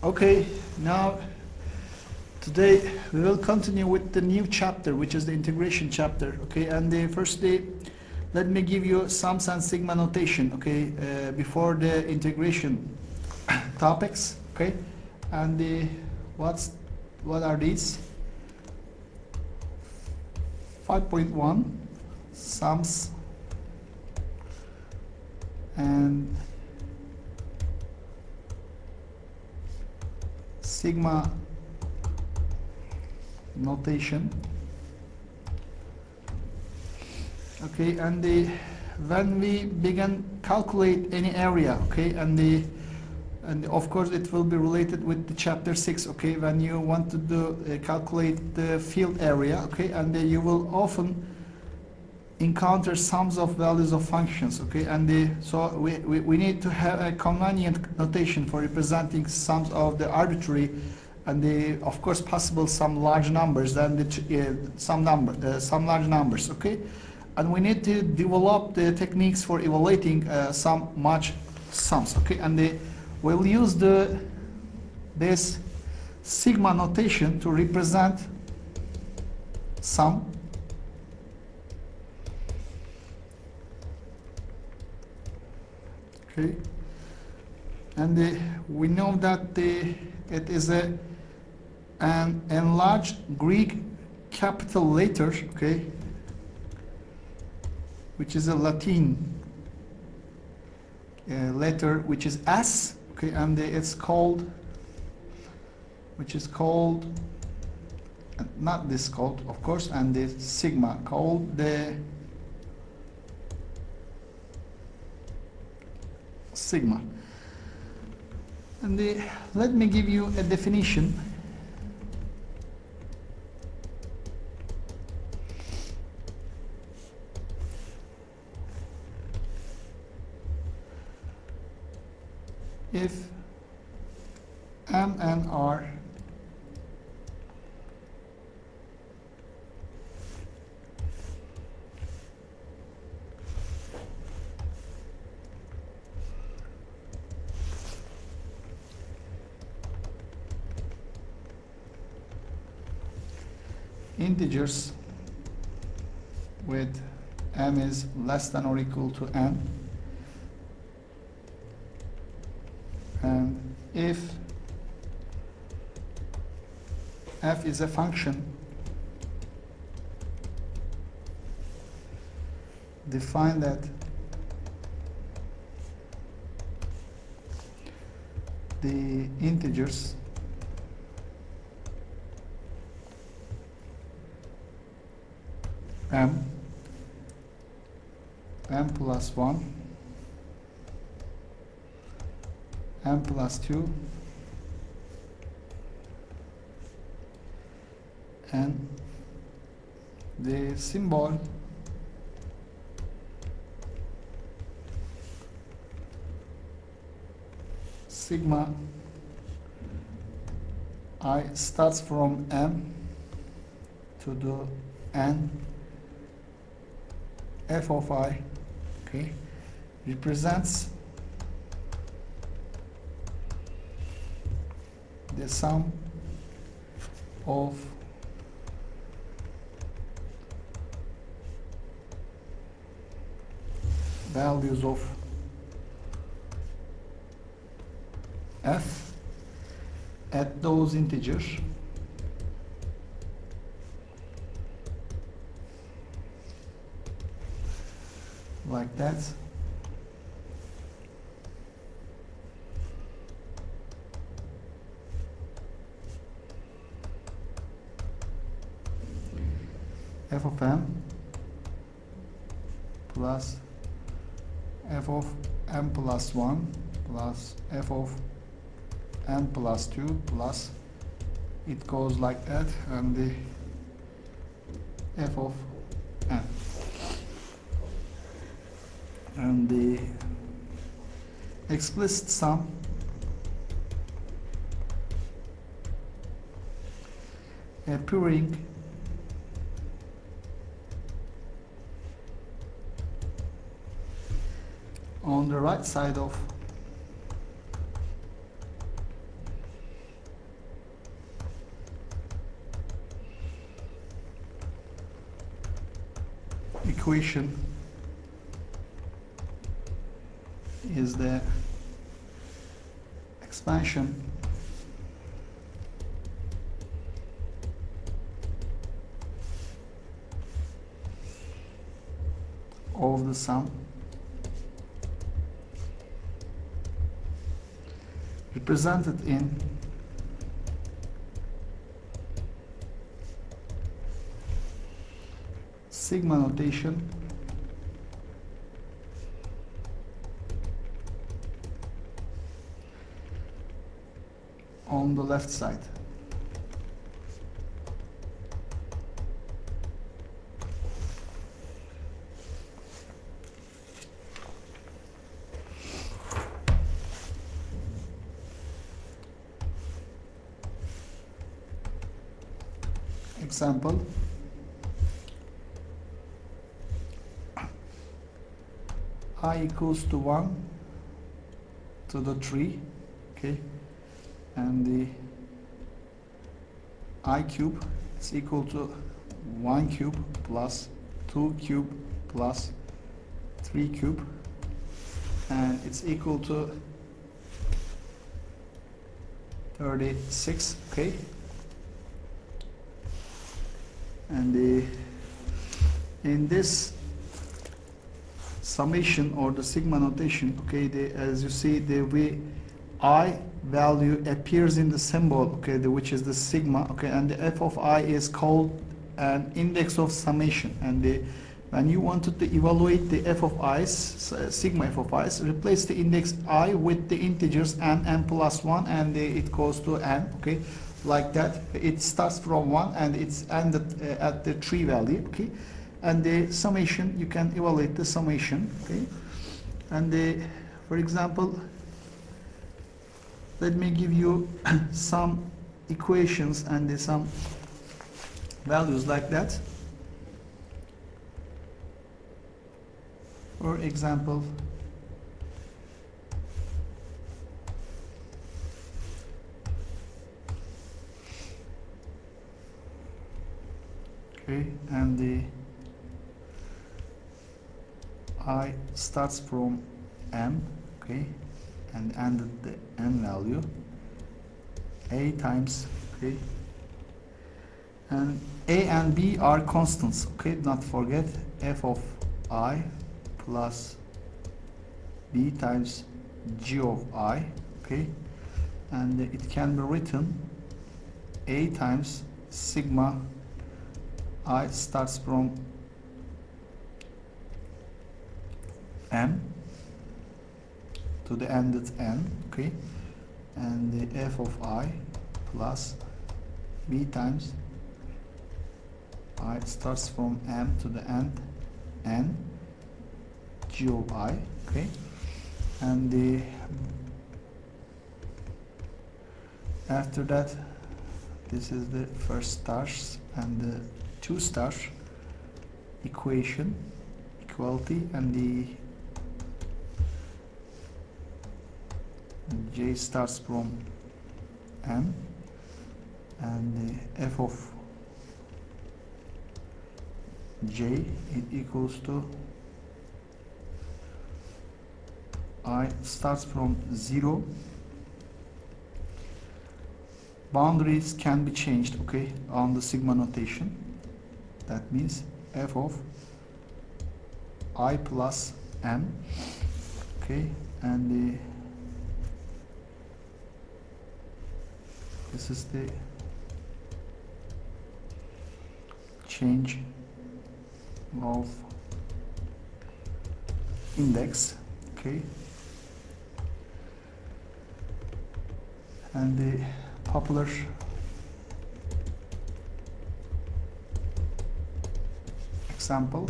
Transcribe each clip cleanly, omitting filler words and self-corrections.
Okay, now today we will continue with the new chapter, which is the integration chapter. Okay, and firstly, let me give you sums and sigma notation. Okay, before the integration topics. Okay, and what are these? 5.1 sums and sigma notation. Okay, and when we begin calculate any area, okay, and of course it will be related with the chapter 6. Okay, when you want to do calculate the field area, okay, and you will often encounter sums of values of functions. Okay, and so we need to have a convenient notation for representing sums of the arbitrary and of course possible some large numbers and some large numbers. Okay, and we need to develop the techniques for evaluating some much sums. Okay, and we'll use this sigma notation to represent sum. Okay, and we know that it is an enlarged Greek capital letter, okay, which is a Latin letter, which is S. Okay, and it's called, which is called, not this called, of course, and the sigma called the sigma. And let me give you a definition. If M and R integers with M is less than or equal to N, and if f is a function define that the integers m plus 1, m plus 2, and the symbol sigma I starts from m to the n f of I, okay, represents the sum of values of f at those integers like that. F of m plus f of m plus 1 plus f of n plus 2 plus it goes like that, and the f of n, and the explicit sum appearing on the right side of equation is the expansion of the sum represented in sigma notation on the left side. Example, I equals to 1 to the 3, okay, and the I cube is equal to 1 cube plus 2 cube plus 3 cube, and it's equal to 36, okay. And in this summation or the sigma notation, okay, as you see, the I value appears in the symbol, okay, which is the sigma, okay, and the f of I is called an index of summation. And when you wanted to evaluate the f of i's, sigma f of i's, replace the index I with the integers n plus 1, and it goes to n, okay. Like that, it starts from 1 and it's ended at the 3 value, okay, and the summation, you can evaluate the summation, okay. And for example, let me give you some equations and some values like that. For example, okay, and the I starts from m, okay, and ended the n value, a times, okay, and a and b are constants, okay, do not forget, f of I plus b times g of I, okay, and it can be written a times sigma I starts from m to the end at n, okay, and the f of I plus b times I starts from m to the end n g of I, okay, and after that, this is the first stars and the two star equation, equality, and the j starts from m, and the f of j it equals to I starts from 0. Boundaries can be changed, okay, on the sigma notation. That means f of I plus m, okay, and this is the change of index, okay, and the popular example,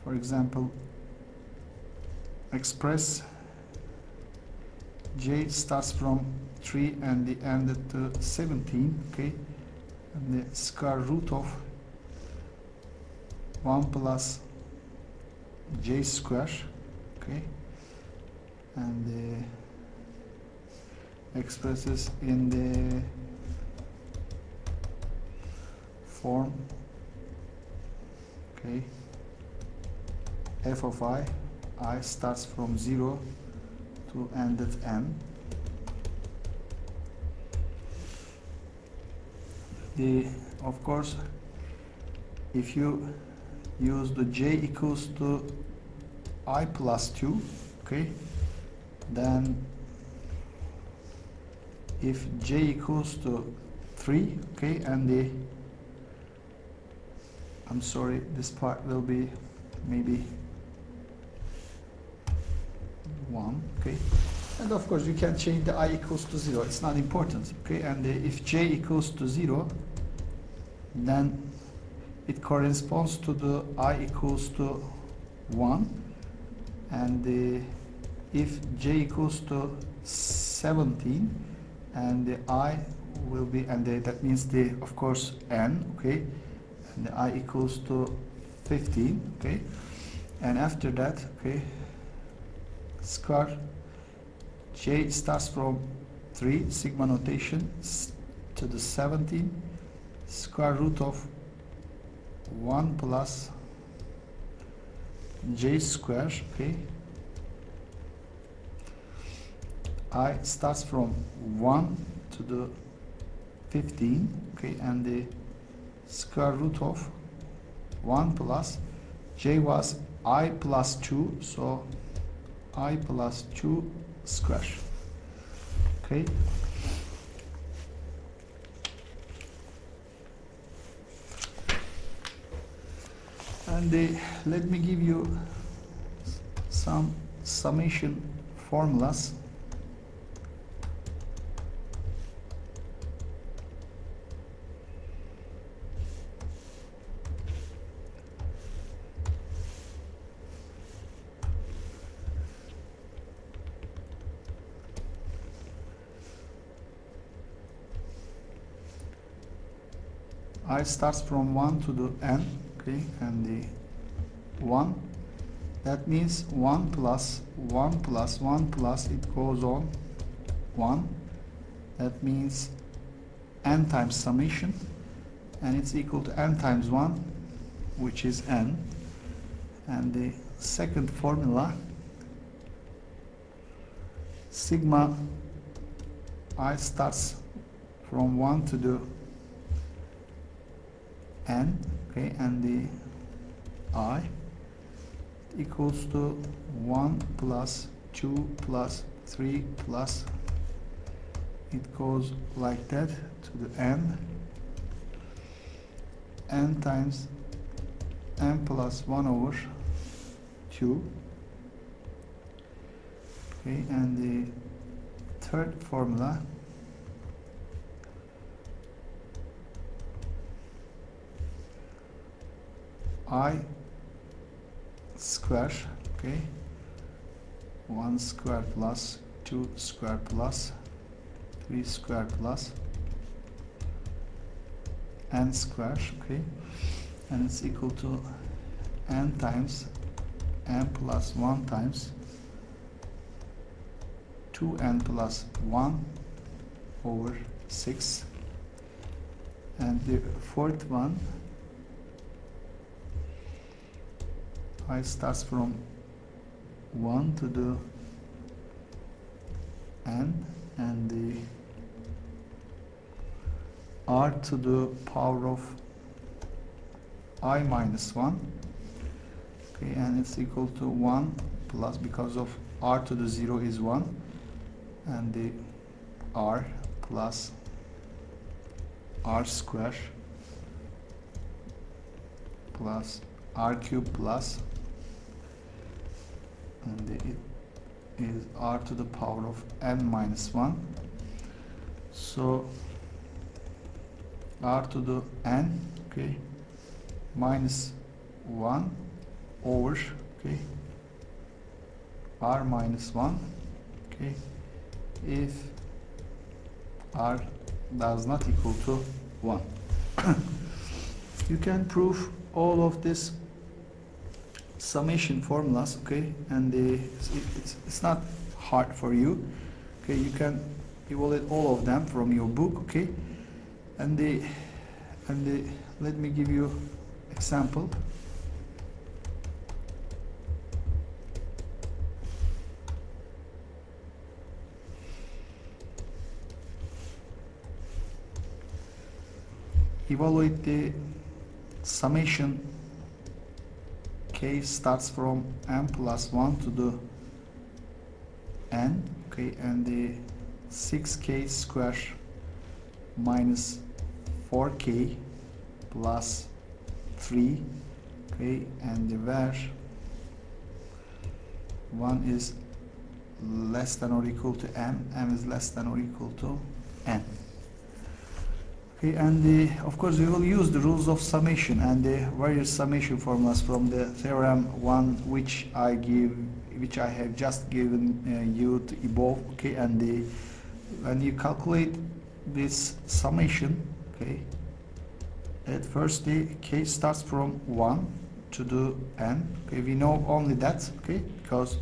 for example, express j starts from 3 and the ended to 17, okay, and the square root of 1 plus j square, okay, and expresses in the form okay, f of I starts from 0 to end at n. Of course, if you use the j equals to I plus 2, okay, then if j equals to 3, okay, and I'm sorry, this part will be maybe 1, okay, and of course you can change the I equals to 0, it's not important, okay, and if j equals to 0, then it corresponds to the I equals to 1, and if j equals to 17, and the I will be, and that means of course n, okay, and the I equals to 15, okay, and after that, okay, square j starts from 3 sigma notation to the 17 square root of 1 plus j square, okay, I starts from 1 to the 15, okay, and the square root of 1 plus j was I plus 2, so I plus 2 square, okay. And let me give you some summation formulas. I starts from 1 to the n, okay, and the 1, that means 1 plus 1 plus 1 plus, it goes on 1, that means n times summation, and it's equal to n times 1, which is n. And the second formula, sigma I starts from 1 to the n, okay, and the I equals to 1 plus 2 plus 3 plus, it goes like that to the n times n plus 1 over 2, okay, and the third formula, I square, okay, 1 square plus 2 square plus 3 square plus n square, okay, and it's equal to n times n plus 1 times 2n plus 1 over 6, and the fourth one, I starts from 1 to the n, and the r to the power of I minus 1, okay, and it's equal to 1 plus, because of r to the 0 is 1, and the r plus r square plus r cube plus, and it is r to the power of n minus 1, so r to the n, okay, minus 1 over, okay, r minus 1, okay, if r does not equal to 1. You can prove all of this summation formulas, okay, and it's not hard for you, okay, you can evaluate all of them from your book, okay, and let me give you example. evaluate the summation k starts from n plus 1 to the n, okay, and the 6k square minus 4k plus 3, okay, and where 1 is less than or equal to m, m is less than or equal to n. Okay, and of course we will use the rules of summation and the various summation formulas from the theorem 1 which I have just given you to above, okay, and when you calculate this summation, okay, at first the k starts from 1 to the n, okay, we know only that, okay, because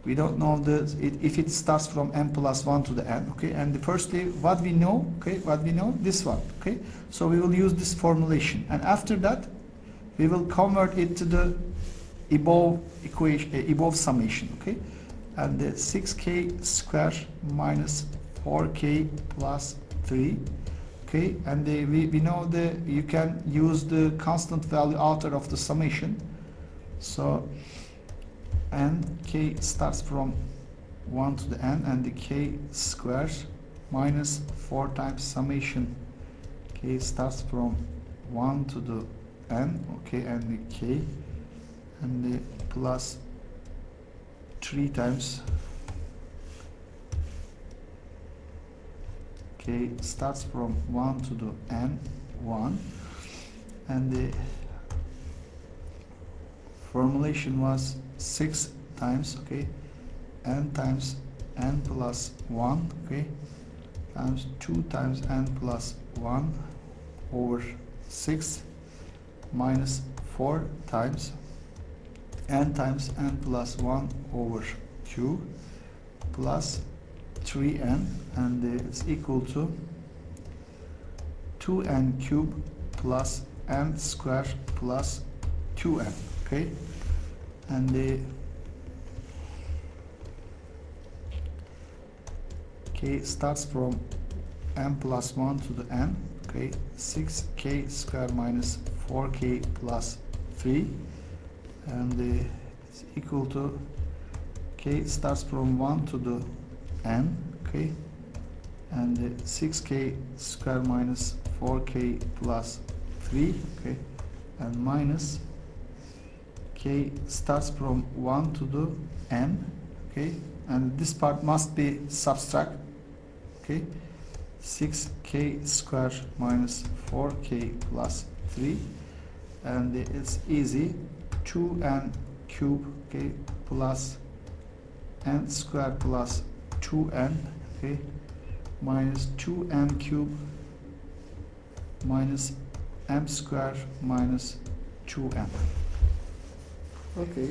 we don't know if it starts from n plus 1 to the n, okay, and firstly what we know, okay, this one, okay, so we will use this formulation, and after that we will convert it to the above equation, above summation, okay, and the 6k square minus 4k plus 3, okay, and we know that you can use the constant value outer of the summation, so and k starts from 1 to the n, and the k square minus 4 times summation k starts from 1 to the n, okay, and the k, and the plus 3 times k starts from 1 to the n, 1, and the formulation was 6 times, okay, n times n plus 1, okay, times 2 times n plus 1 over 6 minus 4 times n plus 1 over 2 plus 3n, and it's equal to 2n cubed plus n squared plus 2n, okay, and the k starts from n plus 1 to the n, okay, 6k square minus 4k plus 3, and it's equal to k starts from 1 to the n, okay, and 6k square minus 4k plus 3, okay, and minus k starts from 1 to the n, okay, and this part must be subtract, okay, 6k square minus 4k plus 3, and it's easy, 2n cube, okay, plus n square plus 2n, okay, minus 2n cube minus m square minus 2n. Okay.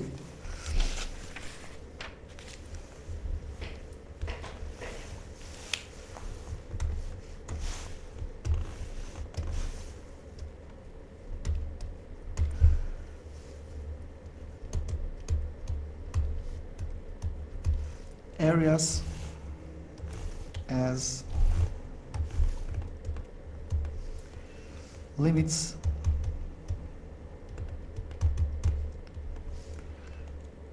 Areas as limits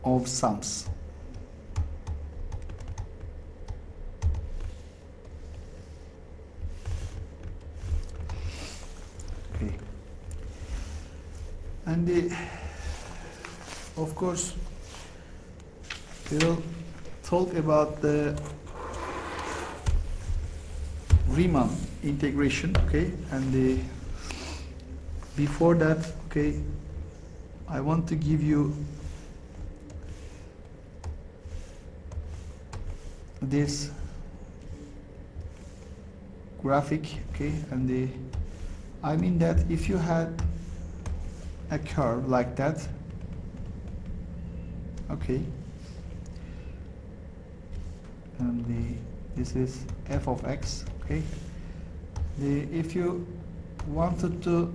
of sums. Okay, and of course we will talk about the Riemann integration, okay, and before that, okay, I want to give you this graphic, okay, and I mean that if you had a curve like that, okay, and this is f of x, okay, if you wanted to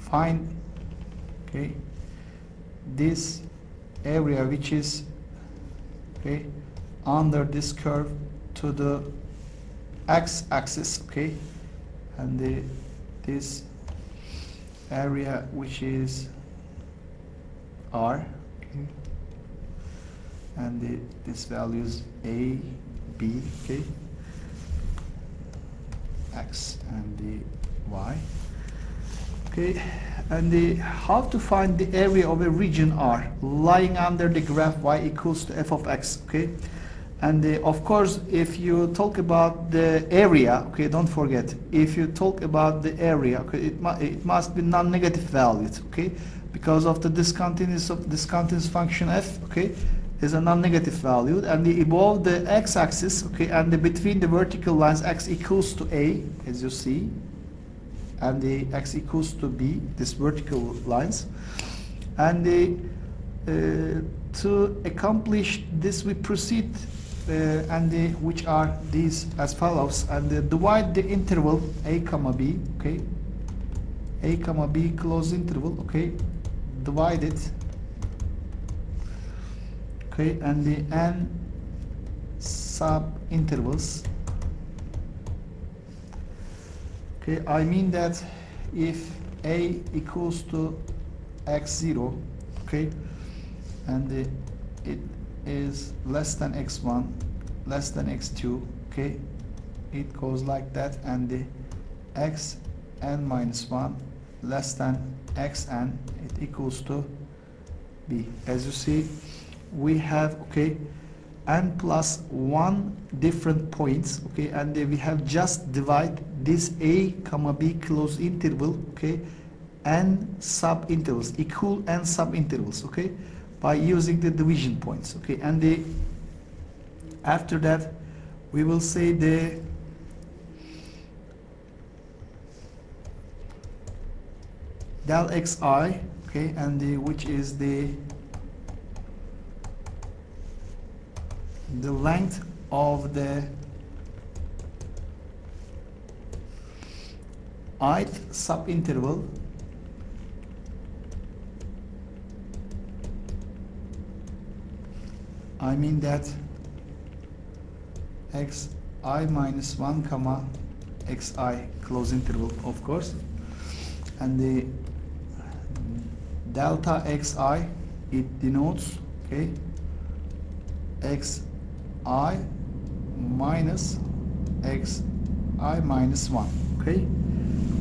find, okay, this area which is, okay, under this curve to the x-axis, okay, and this area which is R, okay, and this value is A, B, okay, X and the Y, okay, and how to find the area of a region R lying under the graph Y equals to f of X, okay. And of course, if you talk about the area, okay, don't forget, if you talk about the area, okay, it must be non-negative valued, okay, because of the discontinuous function f, okay, is a non-negative value, and above the x-axis, okay, and between the vertical lines x equals to a, as you see, and the x equals to b, this vertical lines, and to accomplish this we proceed which are these as follows, and divide the interval a comma b, okay, a comma b close interval, okay, divide it, okay, and the n sub intervals, okay. I mean that if a equals to x0, okay, and it is less than x1, less than x2, okay, it goes like that, and the xn minus 1 less than xn, it equals to b. As you see, we have, okay, n plus 1 different points, okay, and we have just divide this a comma b close interval, okay, n sub intervals, equal n sub intervals, okay, by using the division points, okay, and after that we will say the del xi, okay, and which is the length of the ith subinterval I mean that xi minus 1 comma xi close interval, of course, and the delta xi, it denotes, okay, xi minus xi minus 1, okay,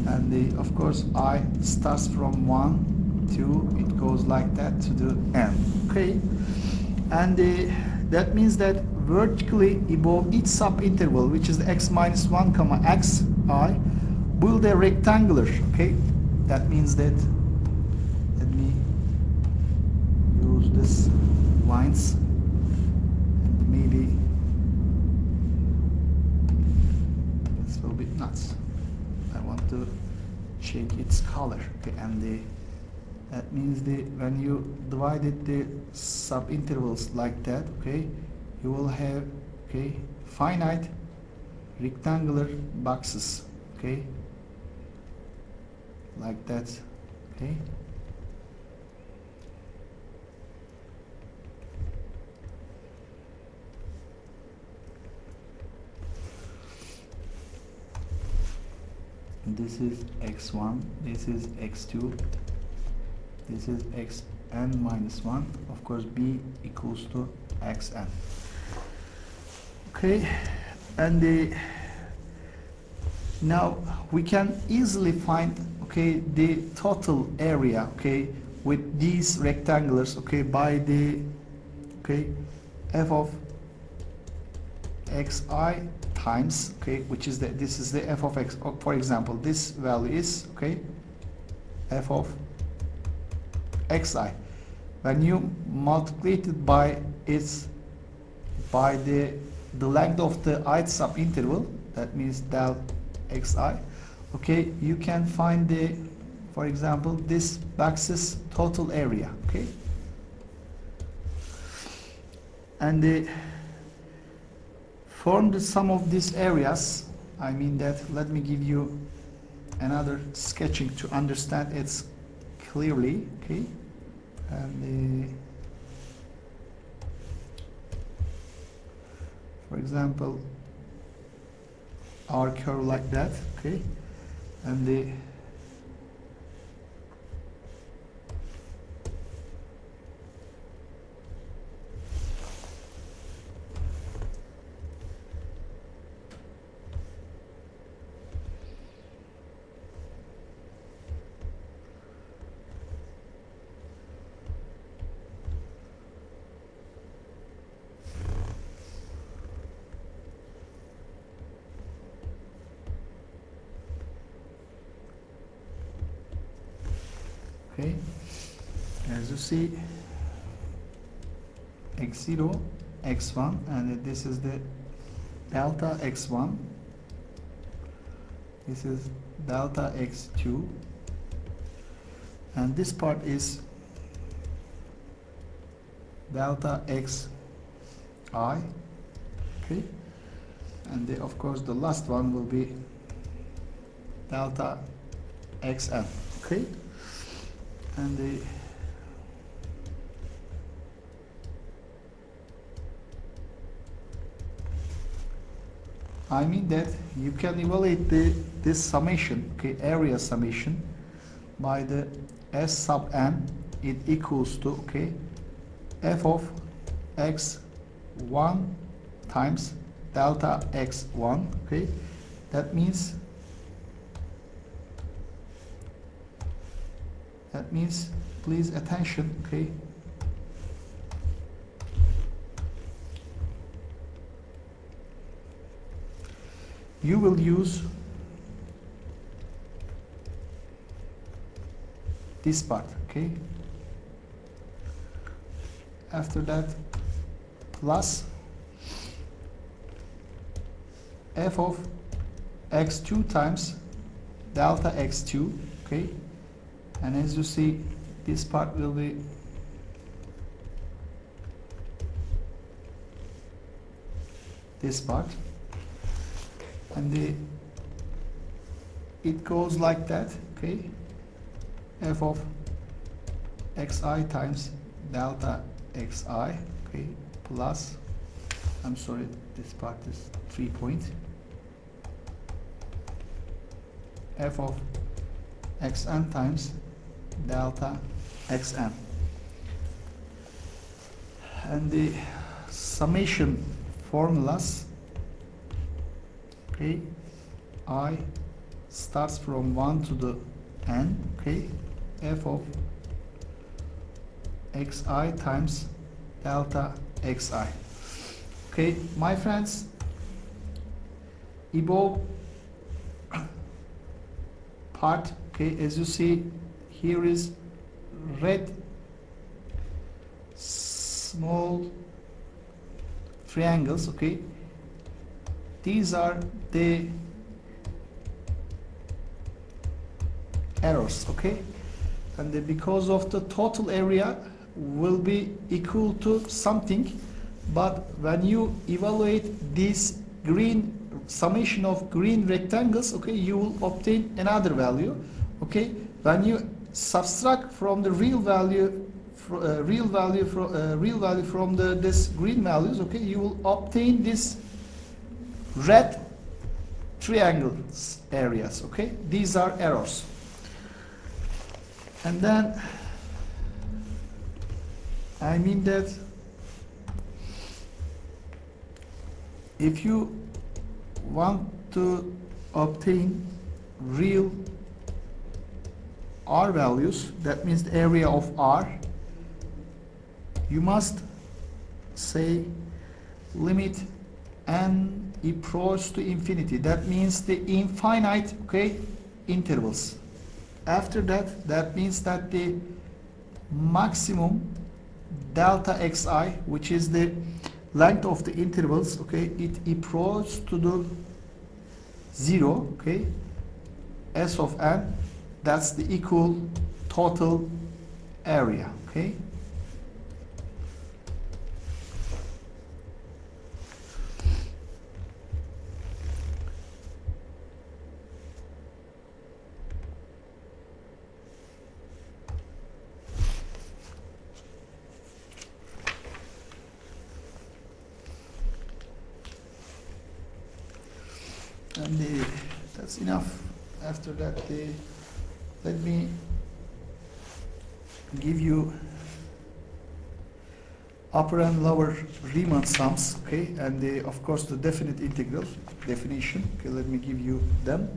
and of course I starts from 1 to it goes like that to the n, okay, and that means that vertically above each subinterval, which is the x minus 1 comma xi, build a rectangular, okay. That means that, let me use this lines, and maybe it's a little bit nuts. I want to change its color, okay, and that means when you divided the subintervals like that, okay, you will have, okay, finite rectangular boxes, okay, like that, okay. This is x1, this is x2, this is xn minus 1, of course b equals to xn, okay, and now we can easily find, okay, the total area, okay, with these rectangulars, okay, by the, okay, f of xi times, okay, which is this is the f of x. For example, this value is, okay, f of xi. When you multiply it by the length of the ith subinterval, that means del xi, okay, you can find the, for example, this box's total area, okay, and from the sum of these areas, I mean that, let me give you another sketching to understand it clearly, okay, and for example, our curve like that, okay, and Okay, as you see, x0, x1, and this is the delta x1, this is delta x2, and this part is delta xi, okay, and of course the last one will be delta xn, okay, and I mean that you can evaluate this summation, okay, area summation, by the S sub n. It equals to, okay, f of x1 times delta x1, okay. That means please attention, okay, you will use this part, okay. After that, plus f of x2 times delta x2, okay, and as you see, this part will be this part, and it goes like that, okay, f of xi times delta xi, okay, plus, I'm sorry, this part is 3 point, f of xn times delta xn, and the summation formulas, okay, I starts from 1 to the n, okay, f of xi times delta xi. Okay, my friends, above part, okay, as you see, here is red small triangles, okay. These are the errors, okay, and because of the total area will be equal to something, but when you evaluate this green summation of green rectangles, okay, you will obtain another value, okay. When you subtract from the real value from this green values, okay, you will obtain this red triangles areas, okay. These are errors. And then I mean that if you want to obtain real R values, that means the area of R, you must say limit n approach to infinity. That means the infinite, okay, intervals. After that, that means that the maximum delta xi, which is the length of the intervals, okay, it approaches to the 0, okay, s of n, that's the equal total area, okay. And that's enough. After that, let me give you upper and lower Riemann sums, okay, and of course the definite integral definition. Okay, let me give you them.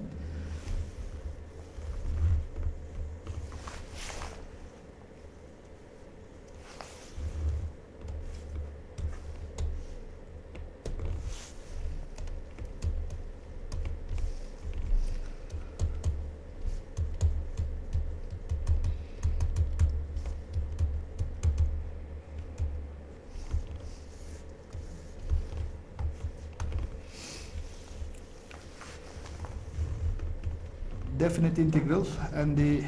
definite integral, and the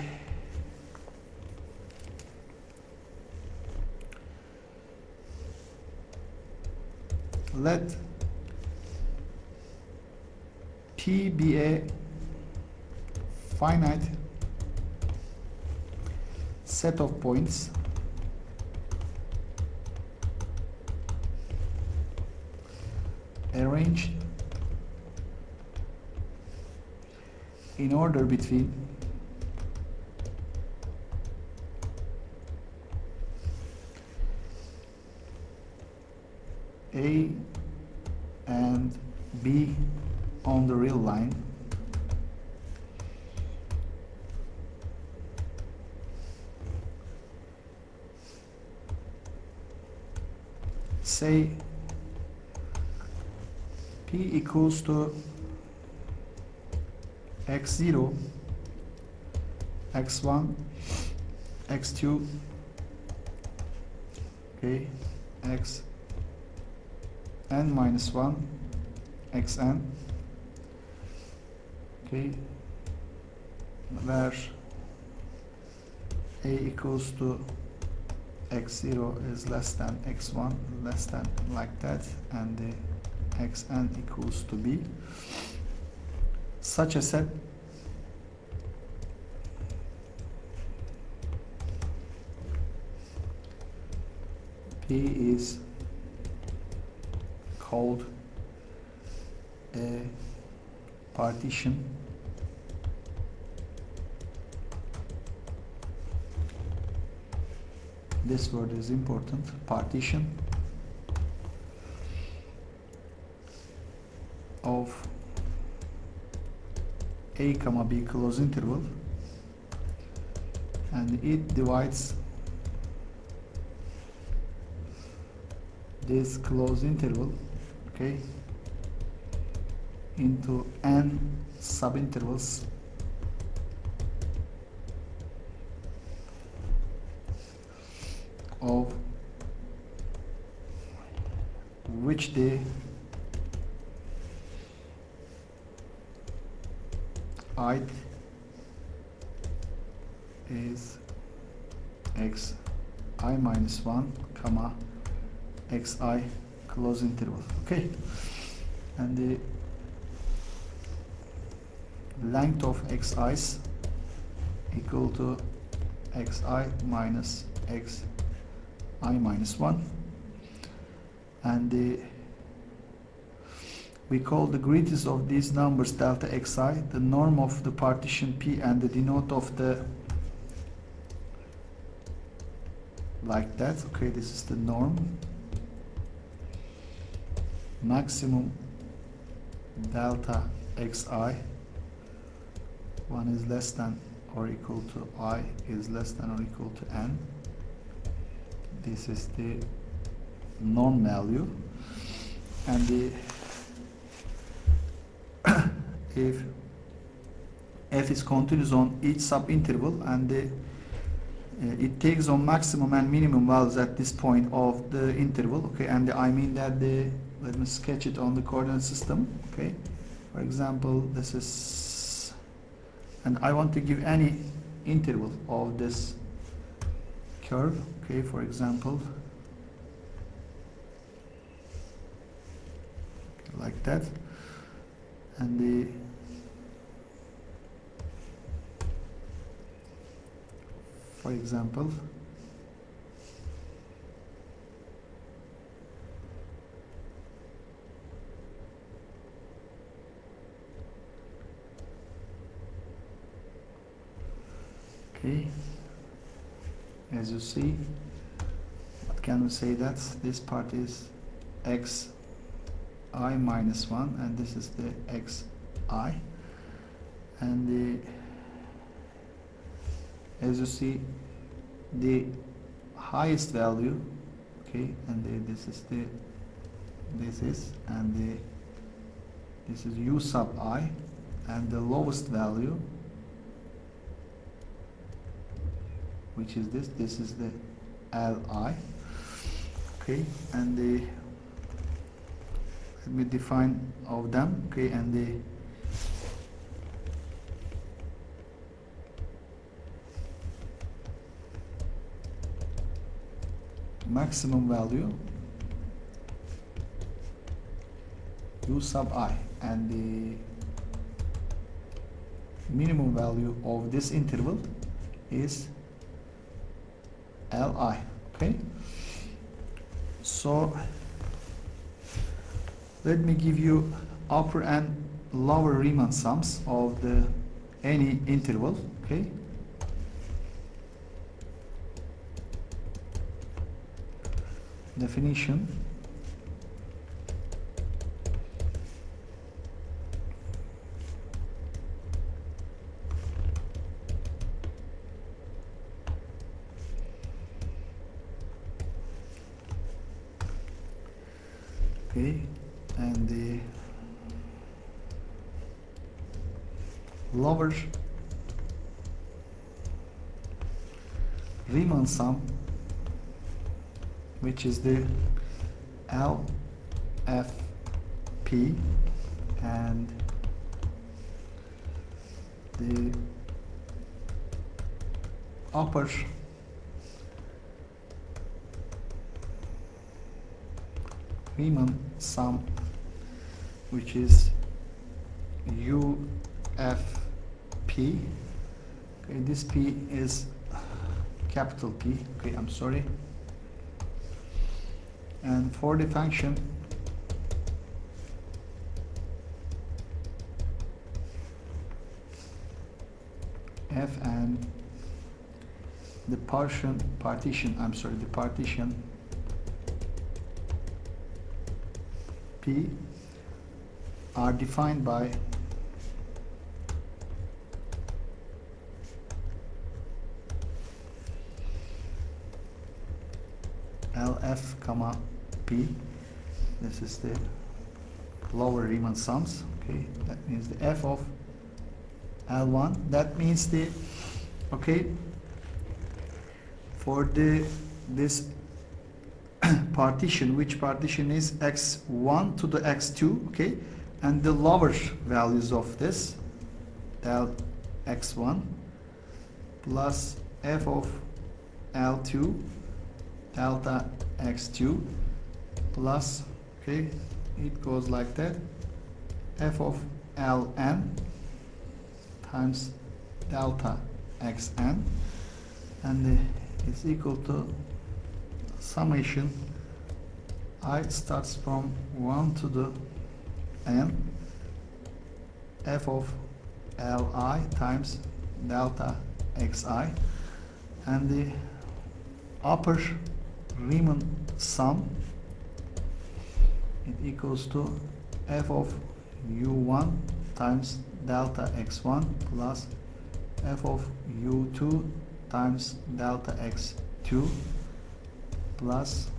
let P be a finite set of points arranged in order between A and B on the real line, say P equals to x0, x1, x2, okay, x n minus 1, xn, okay, where a equals to x0 is less than x1, less than like that, and the xn equals to b. Such a set P is called a partition this word is important, partition of a comma b close interval, and it divides this close interval, okay, into n subintervals of which the ith is x I minus 1 comma xi close interval, okay, and the length of xi's equal to xi minus xi minus 1, and we call the greatest of these numbers delta xi, the norm of the partition P, and the denote of the like that, okay, this is the norm. Maximum delta xi, 1 is less than or equal to I is less than or equal to n. This is the norm value, and the if f is continuous on each subinterval, and it takes on maximum and minimum values at this point of the interval, okay, and I mean that let me sketch it on the coordinate system, okay. For example, this is, and I want to give any interval of this curve, okay, for example, like that, and for example, okay, as you see, what can we say, that this part is x I minus 1, and this is the xi, and as you see, the highest value, okay, and this is this is u sub I, and the lowest value, which is this is the li, okay, and let me define of them, okay, and maximum value u sub I, and the minimum value of this interval is Li. Okay, so let me give you upper and lower Riemann sums of the any interval. Okay, definition. Okay, and the lower Riemann sum, which is the LFP, and the upper Riemann sum, which is UFP. Okay, this P is capital P. Okay, I'm sorry. And for the function f and the partition P are defined by LF comma P. This is the lower Riemann sums. Okay, that means the f of L1. That means the, okay, for this partition, which partition is x1 to the x2, okay, and the lower values of this del x1 plus f of L2 delta x2 plus, okay, it goes like that, f of Ln times delta xn, and it's equal to summation I starts from 1 to the n f of Li times delta xi, and the upper Riemann sum, it equals to f of u1 times delta x1 plus f of u2 times delta x2 plus,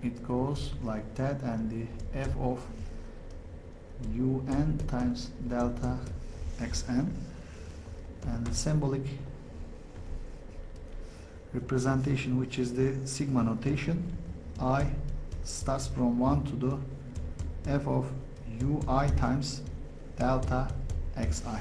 it goes like that, and the f of un times delta xn, and the symbolic representation, which is the sigma notation, I starts from 1 to the f of ui times delta xi.